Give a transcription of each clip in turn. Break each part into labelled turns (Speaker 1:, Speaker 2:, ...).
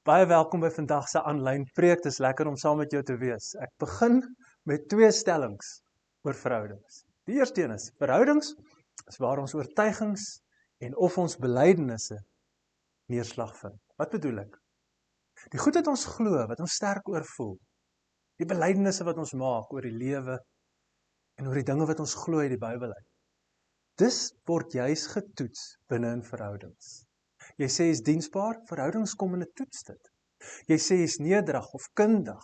Speaker 1: Baie welkom by vandag se aanlyn preek. Dit is lekker om saam met jou te wees. Ek begin met 2 stellings oor verhoudings. Die eerste een is, verhoudings is waar ons oortuigings en of ons belydenisse neerslag vind. Wat bedoel ek? Die goed wat ons glo, wat ons sterk oor voel, die belydenisse wat ons maak oor die lewe en oor die dinge wat ons glo uit die Bybel uit. Dis word juis getoets binne in verhoudings. Jy sê jy is diensbaar, verhoudings kom in 'n toets dit. Jy sê jy is nederig of kundig,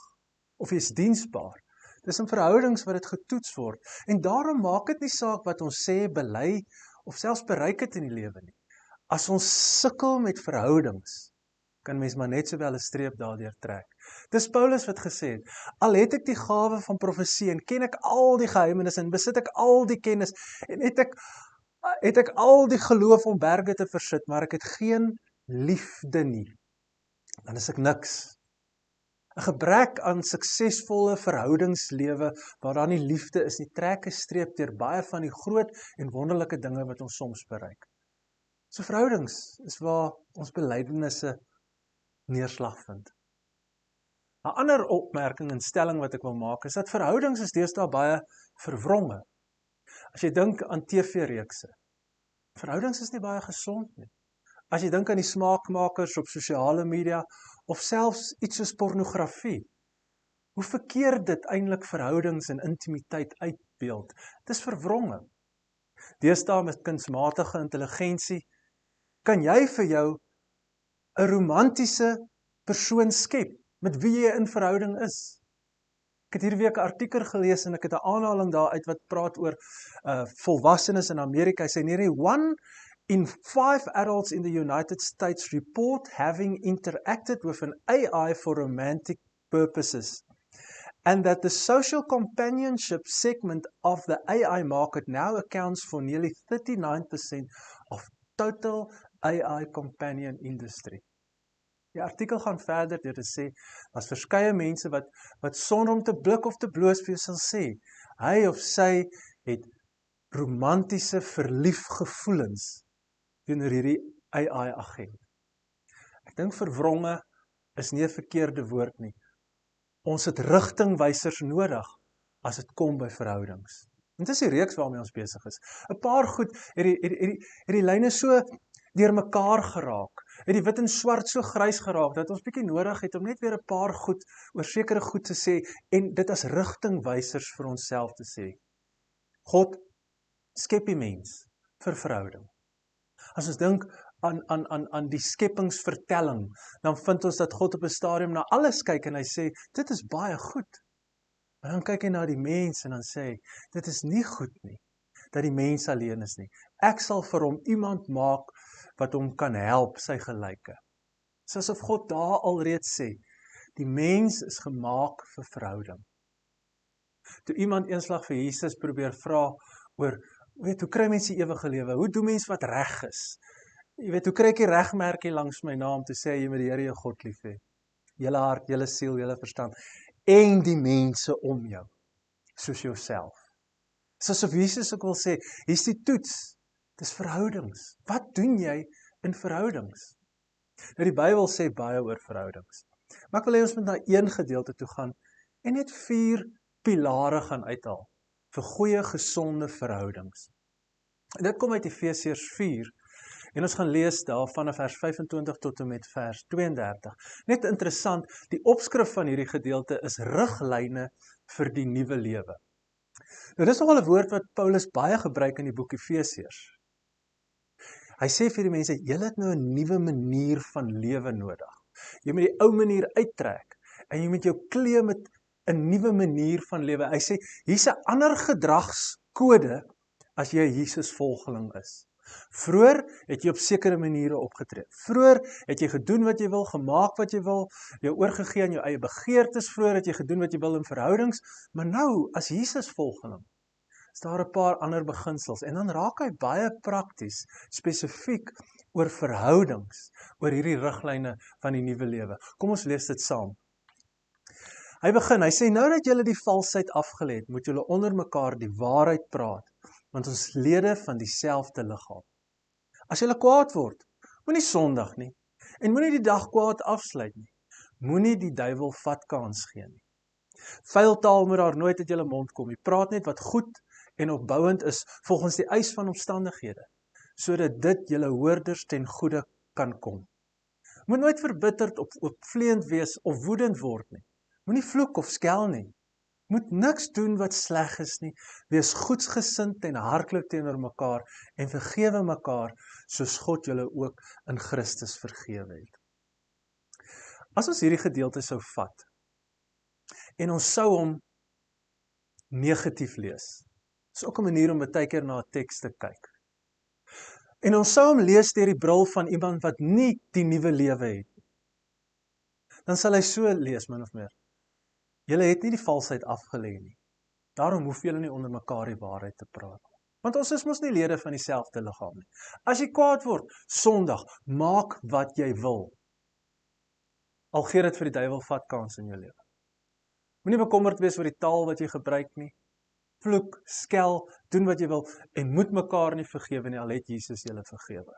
Speaker 1: of jy is diensbaar. Dis in verhoudings wat dit getoets word. En daarom maak dit nie saak wat ons sê, bely, of selfs bereik het in die lewe nie. As ons sukkel met verhoudings, kan mens maar net sowel 'n streep daardeur trek. Dis Paulus wat gesê het, al het ek die gawe van profesie, en ken ek al die geheimenisse, en besit ek al die kennis, en het ek al die geloof om berge te versit, maar ek het geen liefde nie, dan is ek niks. 'n Gebrek aan suksesvolle verhoudingslewe, waar daar nie liefde is nie, trek 'n streep deur baie van die groot en wonderlike dinge wat ons soms bereik. So verhoudings is waar ons belydenisse neerslag vind. 'n Ander opmerking en stelling wat ek wil maak, is dat verhoudings is deesdae baie verwronge. As jy dink aan TV-reekse, verhoudings is nie baie gesond nie. As jy dink aan die smaakmakers op sosiale media, of selfs iets soos pornografie, hoe verkeerd dit eintlik verhoudings en intimiteit uitbeeld. Dit is verwronge. Deesdae met kunsmatige intelligensie, kan jy vir jou 'n romantiese persoon skep, met wie jy in verhouding is. Ek het hierdie week 'n artikel gelees en ek het 'n aanhaling daaruit wat praat oor volwassenes in Amerika. Hy sê nearly 1 in 5 adults in the United States report having interacted with an AI for romantic purposes, and that the social companionship segment of the AI market now accounts for nearly 39% of total AI companion industry. Die artikel gaan verder deur te sê, daar's verskeie mense wat sonder om te blik of te bloos vir jou sal sê, hy of sy het romantiese verliefgevoelens teenoor hierdie AI-agent. Ek dink verwronge is nie 'n verkeerde woord nie. Ons het rigtingwysers nodig as dit kom by verhoudings. En dit is die reeks waarmee ons besig is. 'n Paar goed het die lyne so deur mekaar geraak, het die wit en swart so grys geraak, dat ons bietjie nodig het om net weer 'n paar goed oor sekere goed te sê, en dit as rigtingwysers vir onsself te sê. God skep die mens vir verhouding. As ons dink aan die skepingsvertelling, dan vind ons dat God op 'n stadium na alles kyk en hy sê, dit is baie goed. Maar dan kyk hy na die mens en dan sê hy, dit is nie goed nie, dat die mens alleen is nie. Ek sal vir hom iemand maak wat hom kan help, sy gelyke. Soos of God daar alreeds sê, die mens is gemaak vir verhouding. Toe iemand eenslag vir Jesus probeer vra oor, hoe kry mens die ewige lewe? Hoe doen mens wat reg is? Hoe kry ek die regmerkie langs my naam te sê, jy moet die Here jou God lief hê? Julle hart, julle siel, julle verstand, en die mense om jou, soos jouself. Soos of Jesus ook wil sê, hier is die toets, dis verhoudings. Wat doen jy in verhoudings? Nou die Bybel sê baie oor verhoudings. Maar ek wil hê ons moet na een gedeelte toe gaan, en net 4 pilare gaan uithaal, vir goeie, gesonde verhoudings. En dit kom uit Efesiërs 4, en ons gaan lees daar vanaf vers 25 tot en met vers 32. Net interessant, die opskrif van hierdie gedeelte is riglyne vir die nuwe lewe. Nou dis nogal 'n woord wat Paulus baie gebruik in die boek Efesiërs. Hy sê vir die mense, julle het nou 'n nuwe manier van lewe nodig. Jy moet die ou manier uittrek, en jy moet jou klee met 'n nuwe manier van lewe. Hy sê, hier's 'n ander gedragskode as jy 'n Jesus-volgeling is. Vroeër het jy op sekere maniere opgetree. Vroeër het jy gedoen wat jy wil, gemaak wat jy wil, jou oorgegee aan jou eie begeertes. Vroeër het jy gedoen wat jy wil in verhoudings, maar nou, as Jesus-volgeling, is daar 'n paar ander beginsels, en dan raak hy baie prakties, spesifiek oor verhoudings, oor hierdie riglyne van die nuwe lewe. Kom ons lees dit saam. Hy begin, hy sê, nou dat julle die valsheid afgelê het, moet julle onder mekaar die waarheid praat, want ons lede van dieselfde liggaam. As julle kwaad word, moenie sondig nie, en moenie die dag kwaad afsluit nie. Moenie die duiwel vatkans gee nie. Vuil taal moet daar nooit uit julle mond kom nie. Praat net wat goed en opbouend is volgens die eis van omstandighede, sodat dit julle hoorders ten goeie kan kom. Moet nooit verbitterd of opvleend wees of woedend word nie. Moenie vloek of skel nie. Moet niks doen wat sleg is nie. Wees goedsgesind en hartlik teenoor mekaar en vergewe mekaar soos God julle ook in Christus vergewe het. As ons hierdie gedeelte sou vat en ons sou hom negatief lees, is ook 'n manier om baie keer na 'n teks te kyk. En ons sou hom lees deur die bril van iemand wat nie die nuwe lewe het. Dan sal hy so lees, min of meer. Julle het nie die valsheid afgelê nie. Daarom hoef julle nie onder mekaar die waarheid te praat. Want ons is mos nie lede van dieselfde liggaam nie. As jy kwaad word, Sondag, maak wat jy wil. Al gee dit vir die duiwel vatkans in jou lewe. Moenie bekommerd wees oor die taal wat jy gebruik nie. Vloek, skel, doen wat jy wil en moet mekaar nie vergewe nie, al het Jesus julle vergewe.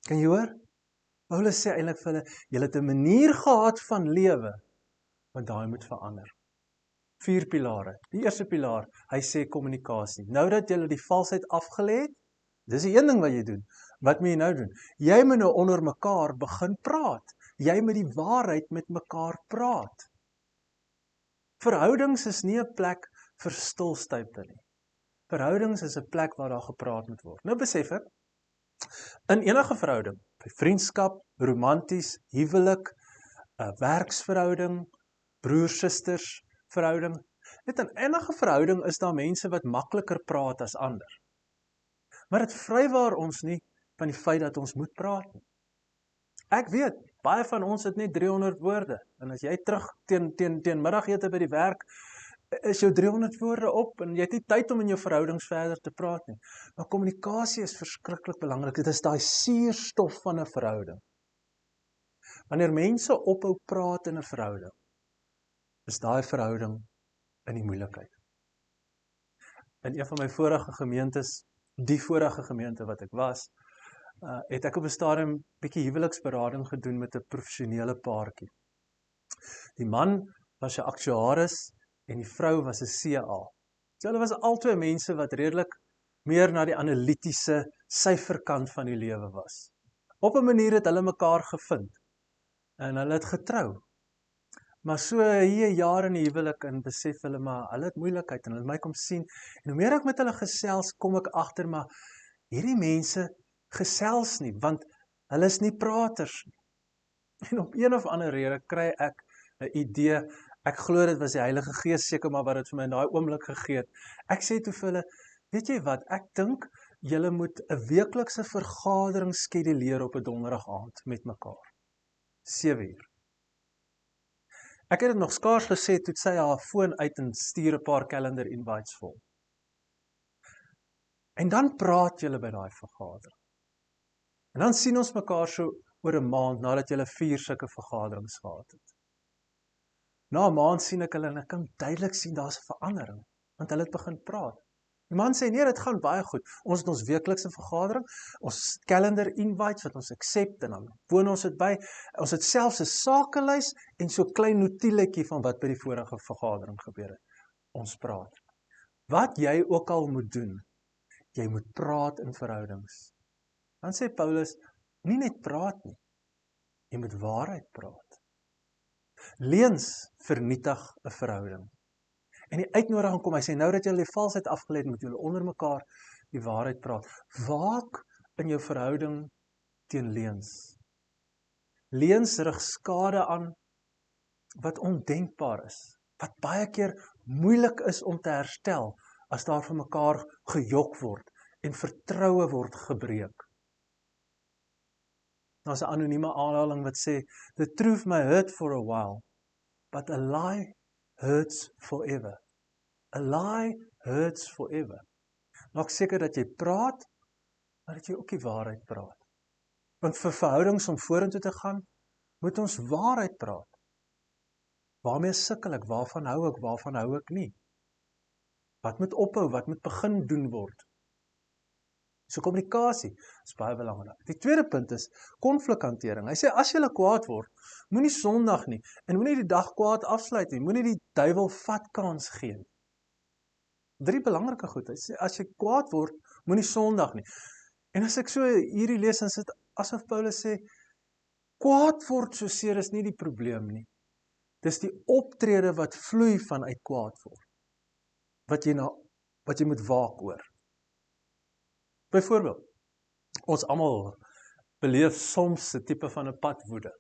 Speaker 1: Kan jy hoor? Paulus sê eintlik vir hulle, julle het 'n manier gehad van lewe, want daai moet verander. 4 pilare. Die eerste pilaar, hy sê kommunikasie. Nou dat julle die valsheid afgelê het, dis die een ding wat jy doen. Wat moet jy nou doen? Jy moet nou onder mekaar begin praat. Jy moet die waarheid met mekaar praat. Verhoudings is nie 'n plek vir stilstypte nie. Verhoudings is 'n plek waar daar gepraat moet word. Nou besef ek, in enige verhouding, by vriendskap, romanties, huwelik, 'n werksverhouding, broers-susters verhouding, net in enige verhouding is daar mense wat makliker praat as ander. Maar dit vrywaar ons nie van die feit dat ons moet praat nie. Ek weet, baie van ons het net 300 woorde, en as jy terug teen middagete by die werk, is jou 300 woorde op, en jy het nie tyd om in jou verhoudings verder te praat nie. Maar kommunikasie is verskriklik belangrik, dit is daai suurstof van 'n verhouding. Wanneer mense ophou praat in 'n verhouding, is daai verhouding in die moeilikheid. In een van my vorige gemeentes, die vorige gemeente wat ek was, het ek op 'n stadium bietjie huweliksberading gedoen met 'n professionele paartjie. Die man was 'n aktuaris en die vrou was 'n CA. So hulle was albei mense wat redelik meer na die analitiese syferkant van die lewe was. Op 'n manier het hulle mekaar gevind en hulle het getrou. Maar so hier 'n jaar in die huwelik en besef hulle maar hulle het moeilikheid en hulle het my kom sien en hoe meer ek met hulle gesels, kom ek agter maar hierdie mense gesels nie, want hulle is nie praters nie. En op een of ander rede kry ek 'n idee, ek glo dit was die Heilige Gees seker maar wat dit vir my in daai oomblik gegee het. Ek sê toe vir hulle, weet jy wat, ek dink julle moet 'n weeklikse vergadering skeduleer op 'n donderdag aand met mekaar. 7 uur. Ek het dit nog skaars gesê, toe sy haar foon uit en stuur 'n paar calendar invites vol. En dan praat julle by daai vergadering. En dan sien ons mekaar so oor 'n maand, nadat julle 4 sulke vergaderings gehad het. Na 'n maand sien ek hulle en ek kan duidelik sien daar's 'n verandering, want hulle het begin praat. Die man sê, nee, dit gaan baie goed. Ons het ons weeklikse vergadering, ons calendar invites wat ons accept en dan woon ons dit by. Ons het selfs 'n sakelys en so 'n klein notieletjie van wat by die vorige vergadering gebeur het. Ons praat. Wat jy ook al moet doen, jy moet praat in verhoudings. Dan sê Paulus, nie net praat nie, jy moet waarheid praat. Leuns vernietig 'n verhouding. En die uitnodiging kom, hy sê, nou dat julle die valsheid afgelê het, moet julle onder mekaar die waarheid praat. Waak in jou verhouding teen leuns. Leuns rig skade aan wat ondenkbaar is, wat baie keer moeilik is om te herstel, as daar vir mekaar gejok word, en vertroue word gebreek. Daar's 'n anonieme aanhaling wat sê, the truth may hurt for a while, but a lie hurts forever. A lie hurts forever. Maak seker dat jy praat, maar dat jy ook die waarheid praat. Want vir verhoudings om vorentoe te gaan, moet ons waarheid praat. Waarmee sukkel ek? Waarvan hou ek nie? Wat moet ophou? Wat moet begin doen word? So kommunikasie is baie belangrik. Die tweede punt is konflikhantering. Hy sê as jy kwaad word, moenie Sondag nie en moenie die dag kwaad afsluit nie. Moenie die duiwel vatkans gee nie. 3 belangrike goed. Hy sê as jy kwaad word, moenie Sondag nie. En as ek so hierdie lees, dan sit asof Paulus sê kwaad word so seer is nie die probleem nie. Dis die optrede wat vloei vanuit kwaad word. Wat jy moet waak oor. Byvoorbeeld, ons almal beleef soms 'n tipe van 'n padwoede.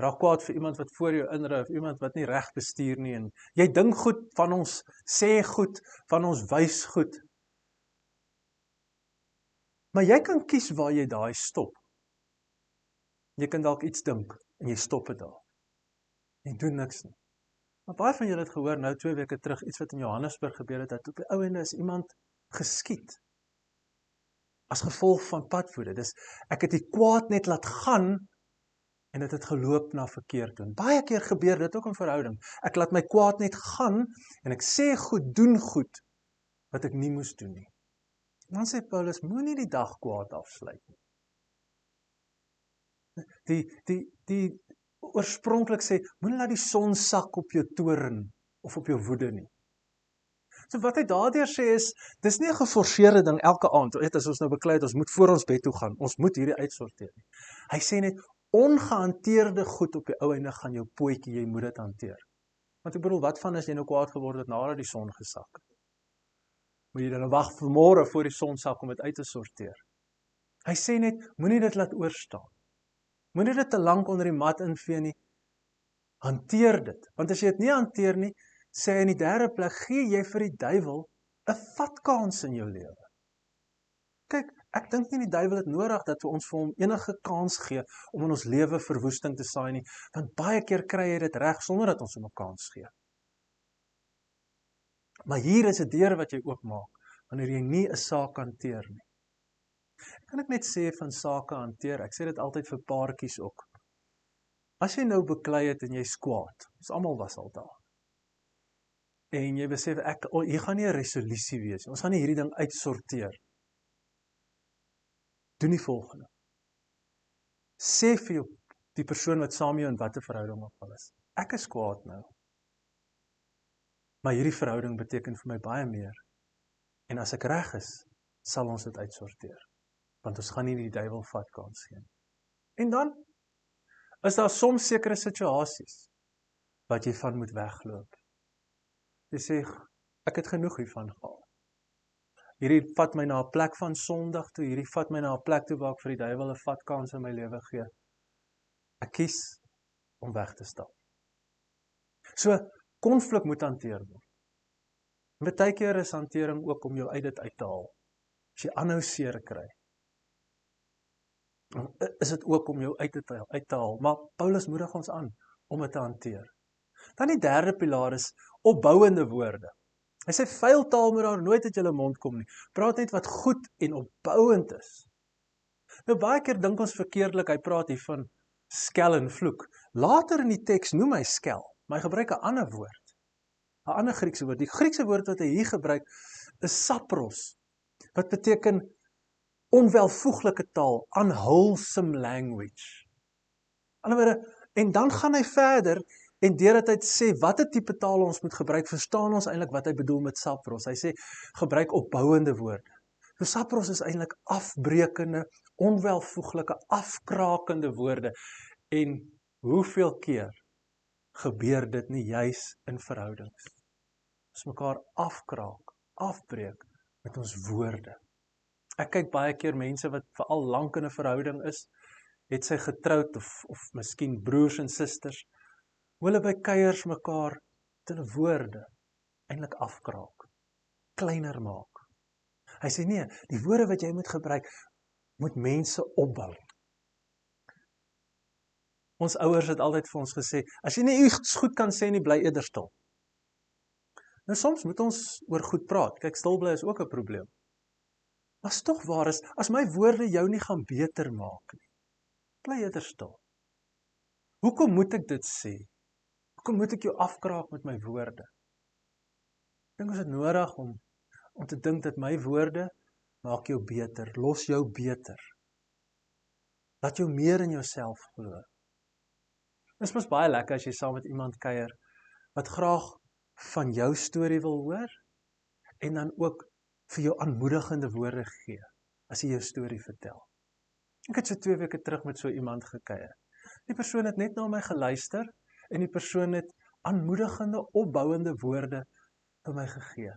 Speaker 1: Raak kwaad vir iemand wat voor jou inry of iemand wat nie reg bestuur nie en jy dink goed van ons, sê goed, van ons wys goed. Maar jy kan kies waar jy daai stop. Jy kan dalk iets dink en jy stop dit daar. En doen niks nie. Maar baie van julle het gehoor nou 2 weke terug iets wat in Johannesburg gebeur het, dat op die ou ende is iemand geskiet. As gevolg van padwoede. Dus ek het die kwaad net laat gaan en dit het geloop na verkeerd toe. Baie keer gebeur dit ook in verhouding. Ek laat my kwaad net gaan en ek sê goed, doen goed wat ek nie moes doen nie. En dan sê Paulus, moenie die dag kwaad afsluit nie. Die oorspronklik sê, moenie laat die son sak op jou toorn of op jou woede nie. So wat hy daardeur sê is, dis nie 'n geforseerde ding elke aand, as ons nou beklei het, ons moet voor ons bed toe gaan, ons moet hierdie uitsorteer nie. Hy sê net, ongehanteerde goed op die ou einde gaan jou pootjie, jy moet dit hanteer. Want ek bedoel, wat van as jy nou kwaad geword het nadat die son gesak het? Moet jy dan wag vir môre voor die son sak om dit uit te sorteer? Hy sê net, moenie dit laat oorstaan. Moenie dit te lank onder die mat invee nie. Hanteer dit. Want as jy dit nie hanteer nie, sê hy in die derde plek, gee jy vir die duiwel 'n vatkans in jou lewe. Kyk, ek dink nie die duiwel het nodig dat ons vir hom enige kans gee om in ons lewe verwoesting te saai nie, want baie keer kry hy dit reg sonder dat ons hom 'n kans gee. Maar hier is 'n deur wat jy oopmaak, wanneer jy nie 'n saak hanteer nie. Kan ek net sê van sake hanteer, ek sê dit altyd vir paartjies ook. As jy nou beklei het en jy's kwaad, ons almal was al daar. En jy besef, hier gaan nie 'n resolusie wees, ons gaan nie hierdie ding uitsorteer. Doen die volgende. Sê vir jou, die persoon wat saam jou in watter verhouding ook al is, ek is kwaad nou. Maar hierdie verhouding beteken vir my baie meer. En as ek reg is, sal ons dit uitsorteer. Want ons gaan nie die duiwel vatkans gee. En dan is daar soms sekere situasies wat jy van moet wegloop. Jy sê, ek het genoeg hiervan gehad. Hierdie vat my na 'n plek van sondig toe, hierdie vat my na 'n plek toe waar ek vir die duiwel 'n vatkans in my lewe gee. Ek kies om weg te stap. So, konflik moet hanteer word. En baie keer is hantering ook om jou uit dit uit te haal. As jy aanhou seer kry, is dit ook om jou uit te haal. Maar Paulus moedig ons aan om dit te hanteer. Dan die derde pilaar is opbouende woorde. Hy sê, vuil taal moet daar nooit uit julle mond kom nie. Praat net wat goed en opbouend is. Nou baie keer dink ons verkeerdelik, hy praat hier van skel en vloek. Later in die teks noem hy skel, maar hy gebruik 'n ander woord. 'n ander Griekse woord. Die Griekse woord wat hy hier gebruik is sapros, wat beteken onwelvoeglike taal, unwholesome language. Anderswoorde, en dan gaan hy verder, en deurdat hy sê, watter tipe taal ons moet gebruik, verstaan ons eintlik wat hy bedoel met sapros. Hy sê, gebruik opbouende woorde. So sapros is eintlik afbrekende, onwelvoeglike, afkrakende woorde. En hoeveel keer gebeur dit nie juis in verhoudings? Ons mekaar afkraak, afbreek met ons woorde. Ek kyk baie keer mense wat veral lank in 'n verhouding is, het sy getroud of miskien broers en susters, hoe hulle by kuiers mekaar te woorde eintlik afkraak, kleiner maak. Hy sê nee, die woorde wat jy moet gebruik, moet mense opbou. Ons ouers het altyd vir ons gesê, as jy nie iets goed kan sê nie, bly eerder stil. Nou soms moet ons oor goed praat. Kyk, stil bly is ook 'n probleem. Maar as tog waar is, as my woorde jou nie gaan beter maak nie, bly eerder stil. Hoekom moet ek dit sê? Hoekom moet ek jou afkraak met my woorde? Ek dink ons het nodig om te dink dat my woorde maak jou beter, los jou beter. Laat jou meer in jouself glo. Dit is mos baie lekker as jy saam met iemand kuier, wat graag van jou storie wil hoor, en dan ook vir jou aanmoedigende woorde gee, as jy jou storie vertel. Ek het so 2 weke terug met so iemand gekuier. Die persoon het net na my geluister, en die persoon het aanmoedigende, opbouende woorde vir my gegee.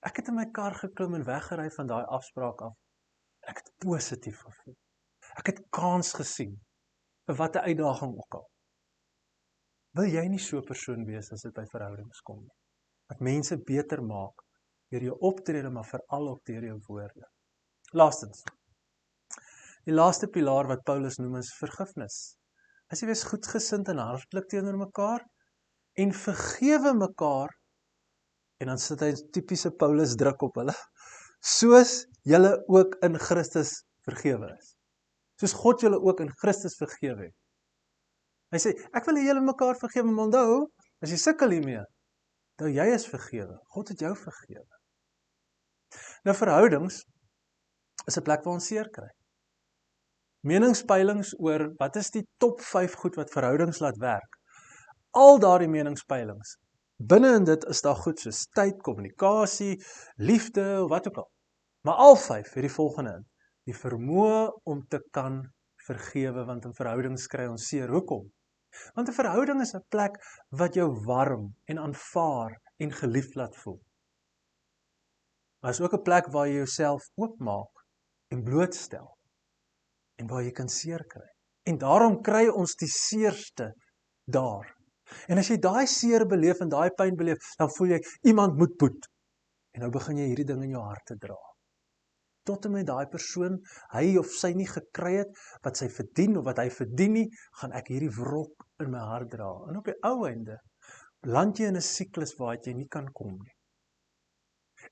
Speaker 1: Ek het in my kar geklim en weggery van daai afspraak af. Ek het positief gevoel. Ek het kans gesien, vir wat 'n uitdaging ook al. Wil jy nie so 'n persoon wees as dit by verhoudings kom nie? Wat mense beter maak, deur jou optrede, maar veral ook deur jou woorde. Laastens, die laaste pilaar wat Paulus noem is vergifnis. As jy wees goedgesind en hartlik teenoor mekaar, en vergewe mekaar, en dan sit hy 'n tipiese Paulus druk op hulle, soos julle ook in Christus vergewe is. Soos God julle ook in Christus vergewe het. Hy sê, ek wil julle mekaar vergewe, maar onthou, as jy sukkel hiermee, dan jy is vergewe. God het jou vergewe. Nou verhoudings is 'n plek waar ons seer kry. Meningspeilings oor wat is die top 5 goed wat verhoudings laat werk. Al daardie meningspeilings, binne in dit is daar goed soos tyd, kommunikasie, liefde, of wat ook al. Maar al 5 het die volgende in. Die vermoë om te kan vergewe, want in verhoudings kry ons seer. Hoekom? Want 'n verhouding is 'n plek wat jou warm en aanvaar en geliefd laat voel. Maar is ook 'n plek waar jy jouself oopmaak en blootstel, en waar jy kan seer kry. En daarom kry ons die seerste daar. En as jy daai seer beleef en daai pyn beleef, dan voel jy, iemand moet boet. En nou begin jy hierdie ding in jou hart te dra. Tot en met daai persoon, hy of sy nie gekry het, wat sy verdien, of wat hy verdien nie, gaan ek hierdie wrok in my hart dra. En op die ou einde, land jy in 'n siklus waar jy nie kan kom nie.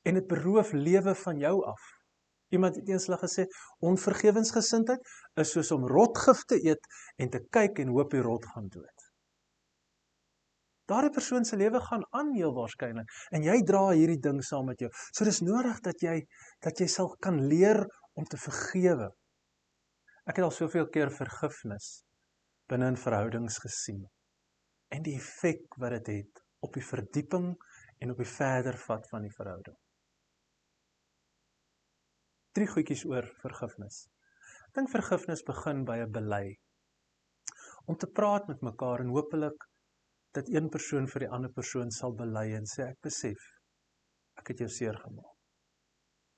Speaker 1: En dit beroof lewe van jou af. Iemand het eens gesê, onvergewensgesindheid is soos om rotgif te eet en te kyk en hoop die rot gaan dood. Daardie persoon se lewe gaan aan heel waarskynlik, en jy dra hierdie ding saam met jou. So dis nodig dat jy sal kan leer om te vergewe. Ek het al soveel keer vergifnis binne in verhoudings gesien, en die effek wat dit het op die verdieping en op die verder vat van die verhouding. 3 goedjies oor vergifnis. Ek dink vergifnis begin by 'n bely. Om te praat met mekaar en hopelik dat een persoon vir die ander persoon sal bely en sê, ek besef, ek het jou seer gemaak.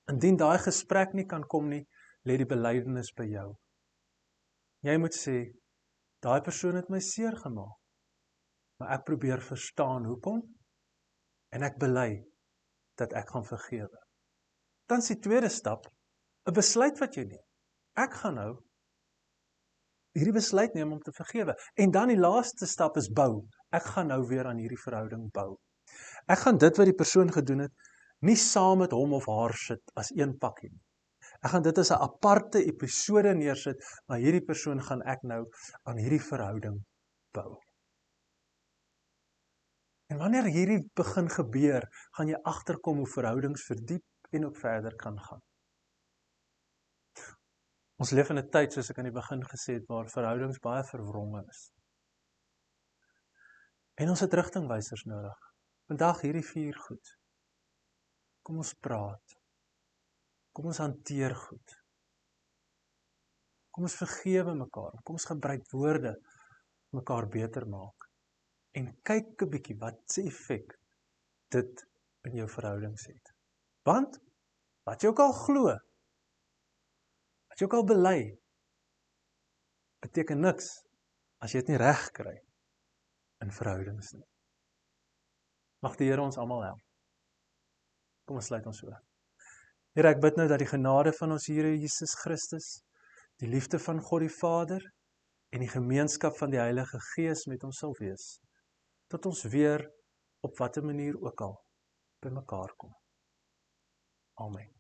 Speaker 1: Indien daai gesprek nie kan kom nie, lê die belydenis by jou. Jy moet sê, daai persoon het my seer gemaak, maar ek probeer verstaan hoekom, en ek bely dat ek gaan vergewe. Dan is die tweede stap, 'n besluit wat jy neem. Ek gaan nou hierdie besluit neem om te vergewe. En dan die laaste stap is bou. Ek gaan nou weer aan hierdie verhouding bou. Ek gaan dit wat die persoon gedoen het, nie saam met hom of haar sit as een pakkie nie. Ek gaan dit as 'n aparte episode neersit, maar hierdie persoon gaan ek nou aan hierdie verhouding bou. En wanneer hierdie begin gebeur, gaan jy agterkom hoe verhoudings verdiep en ook verder kan gaan. Ons leef in 'n tyd, soos ek aan die begin gesê het, waar verhoudings baie verwronge is. En ons het rigtingwysers nodig. Vandag hierdie 4 goed. Kom ons praat. Kom ons hanteer goed. Kom ons vergewe mekaar. Kom ons gebruik woorde om mekaar beter maak. En kyk 'n bietjie wat se effek dit in jou verhoudings het. Want wat jy ook al glo, wat jy ook al bely, beteken niks as jy dit nie reg kry in verhoudings nie. Mag die Here ons almal help. Kom ons sluit ons oë. Here, ek bid nou dat die genade van ons Here Jesus Christus, die liefde van God die Vader en die gemeenskap van die Heilige Gees met ons sal wees, tot ons weer op watter manier ook al by mekaar kom. Amen.